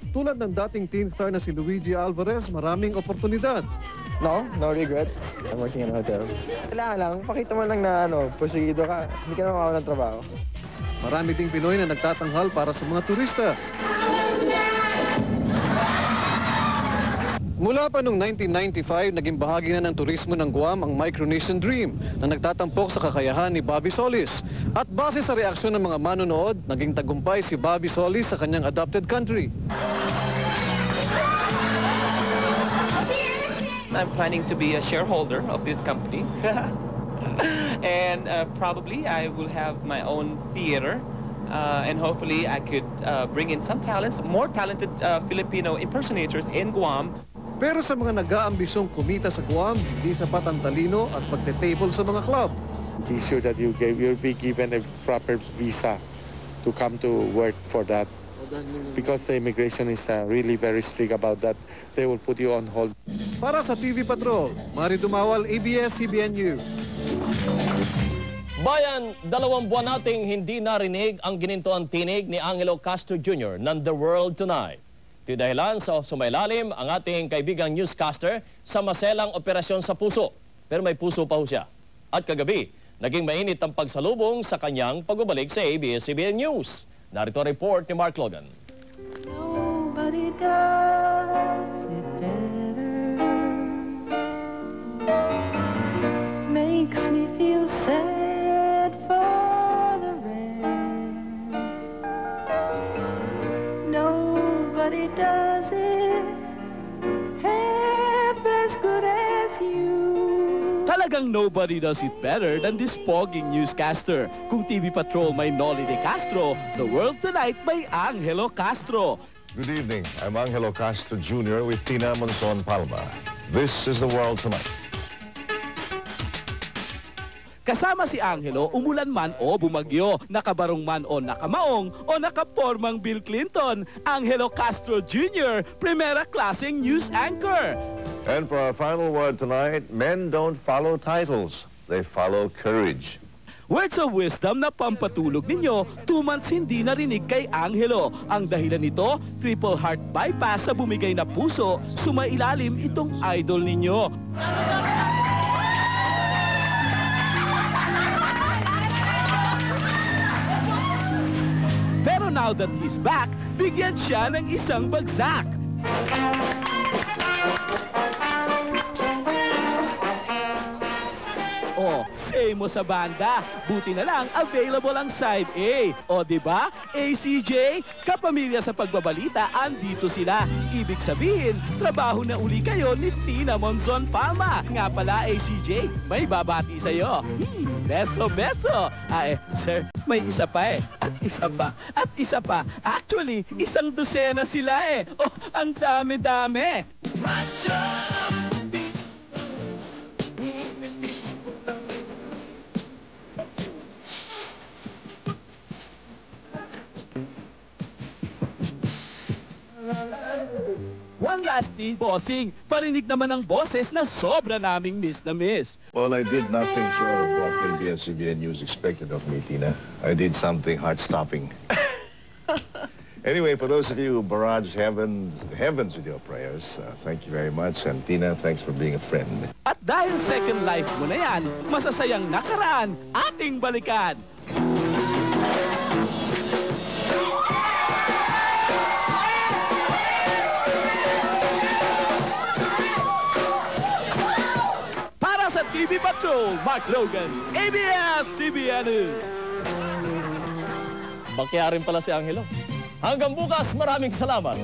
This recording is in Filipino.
Tulad ng dating teen star na si Luigi Alvarez, maraming oportunidad. No regrets. I'm working in a hotel. Kailangan lang, pakita mo lang na pusigido ka, hindi ka na makawalan ng trabaho. Marami ding Pinoy na nagtatanghal para sa mga turista. Mula pa noong 1995, naging bahagi na ng turismo ng Guam ang Micronesian Dream na nagtatampok sa kakayahan ni Bobby Solis. At base sa reaksyon ng mga manonood, naging tagumpay si Bobby Solis sa kanyang adopted country. I'm planning to be a shareholder of this company. And probably I will have my own theater. And hopefully I could bring in some talents, more talented Filipino impersonators in Guam. Pero sa mga nag-aambisong kumita sa Guam, hindi sapat ang talino at pagte-table sa mga club. Be sure that you'll be given a proper visa to come to work for that. Because the immigration is really very strict about that. They will put you on hold. Para sa TV Patrol, Mari Dumawal, ABS-CBN News. Bayan, 2 buwan nating hindi narinig ang ginintuang tinig ni Angelo Castro Jr. ng The World Tonight. Ito dahilan sa sumailalim ang ating kaibigang newscaster sa maselang operasyon sa puso. Pero may puso pa ho siya. At kagabi, naging mainit ang pagsalubong sa kanyang pagbabalik sa ABS-CBN News. Narito ang report ni Mark Logan. Nobody does it better. Makes me feel sad for the rest. Nobody does it half as good as you. Talagang nobody does it better than this pogging newscaster. Kung TV Patrol may Noli de Castro, The World Tonight may Angelo Castro. Good evening. I'm Angelo Castro Jr. with Tina Monzon Palma. This is The World Tonight. Kasama si Angelo, umulan man o bumagyo, nakabarong man o nakamaong, o nakapormang Bill Clinton, Angelo Castro Jr., primera klaseng news anchor. And for our final word tonight, men don't follow titles. They follow courage. Words of wisdom na pampatulog ninyo, 2 months hindi narinig kay Angelo. Ang dahilan nito, triple heart bypass sa bumigay na puso, sumailalim itong idol ninyo. Pero now that he's back, bigyan siya ng isang bagsak. O, say mo sa banda, buti na lang available ang side A. O, diba? ACJ, kapamilya sa pagbabalita, andito sila. Ibig sabihin, trabaho na uli kayo ni Tina Monzon Palma. Nga pala, ACJ, may babati sa'yo. Beso, beso. Sir, may isa pa At isa pa. At isa pa. Actually, 1 dosena sila Oh, ang dami-dami. One last thing, bossing. Parinig naman ang boses na sobra naming miss na miss. Well, I did nothing short of what ABS-CBN News expected of me, Tina. I did something heart-stopping. Anyway, for those of you who barrage heavens with your prayers, thank you very much. And Tina, thanks for being a friend. At dahil second life mo na yan, masasayang nakaraan, ating balikan. Para sa TV Patrol, Mark Logan, ABS-CBN News. Bakya rin pala si Angelo. Hanggang bukas, maraming salamat.